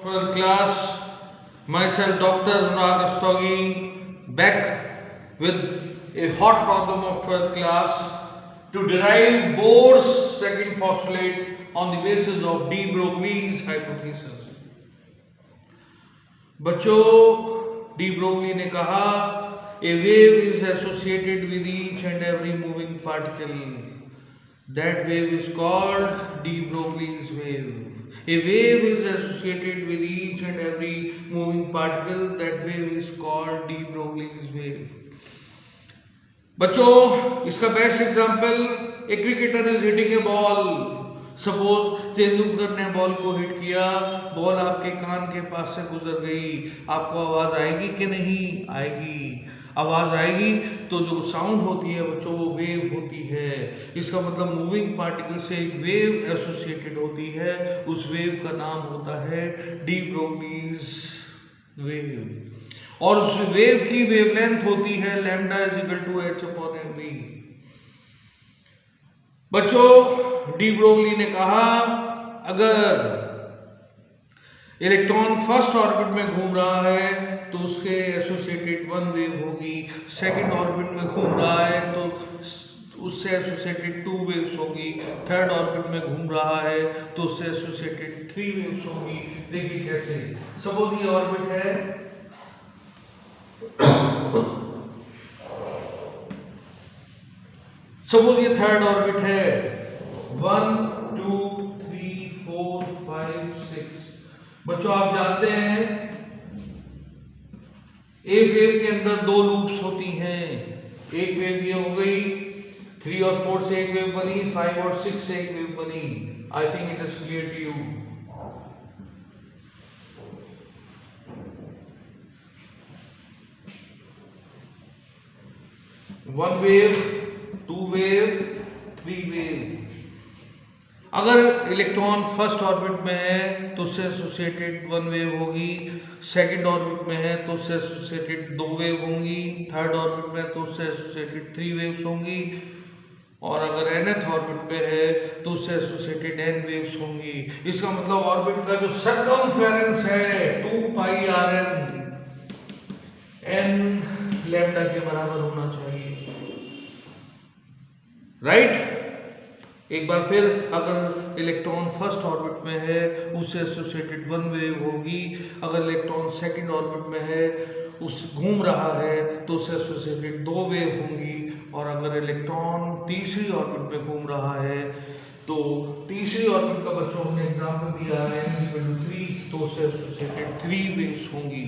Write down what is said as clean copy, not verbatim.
For class, myself Dr. Anurag Rastogi, back with a hot problem of 12th class to derive Bohr's second postulate on the basis of de Broglie's hypothesis. बच्चों, de Broglie ने कहा a wave is associated with each and every moving particle. That wave is called de Broglie's wave. A wave is associated with each and every moving particle. That wave is called de Broglie's wave. बच्चों, इसका best example, a cricketer is hitting a ball. Suppose Tendulkar ने ball को hit किया, ball आपके कान के पास से गुजर गई. आपको आवाज आएगी कि नहीं आएगी? आवाज आएगी तो जो साउंड होती है बच्चों वो वेव होती है. इसका मतलब मूविंग पार्टिकल से एक वेव एसोसिएटेड होती है. उस वेव का नाम होता है डी ब्रोग्लीज वेव. और उस वेव की वेवलेंथ होती है lambda is equal to H upon M V. बच्चों, डी ब्रोगली ने कहा अगर इलेक्ट्रॉन फर्स्ट ऑर्बिट में घूम रहा है तो उसके एसोसिएटेड वन वेव होगी. सेकंड ऑर्बिट में घूम रहा है तो उससे एसोसिएटेड टू वेव्स होगी. थर्ड ऑर्बिट में घूम रहा है तो उससे एसोसिएटेड थ्री वेव्स होगी. देखिए कैसे. सपोज ये ऑर्बिट है, सपोज ये थर्ड ऑर्बिट है. 1 2 3 4 5 6. बच्चों आप जानते हैं एक वेव के अंदर दो लूप्स होती हैं. एक वेव ये हो गई, 3 और 4 से एक वेव बनी, 5 और 6 से एक वेव बनी. I think it is clear to you. One wave, two wave, three wave. अगर इलेक्ट्रॉन फर्स्ट ऑर्बिट में है तो उससे एसोसिएटेड वन वेव होगी. सेकंड ऑर्बिट में है तो उससे एसोसिएटेड दो वेव होंगी. थर्ड ऑर्बिट में तो उससे एसोसिएटेड थ्री वेव्स होंगी. और अगर nth ऑर्बिट पे है तो उससे एसोसिएटेड n वेव्स होंगी. इसका मतलब ऑर्बिट का जो सर्कमफेरेंस है 2 पाई r n लैम्डा के बराबर होना चाहिए. राइट. एक बार फिर, अगर इलेक्ट्रॉन फर्स्ट ऑर्बिट में है उससे एसोसिएटेड वन वेव होगी. अगर इलेक्ट्रॉन सेकंड ऑर्बिट में है उस घूम रहा है तो उससे एसोसिएटेड दो वेव होंगी. और अगर इलेक्ट्रॉन तीसरी ऑर्बिट में घूम रहा है तो तीसरी ऑर्बिट का बच्चों हमने एग्जाम्पल दिया है 3 तो उससे एसोसिएटेड थ्री वेव्स होंगी.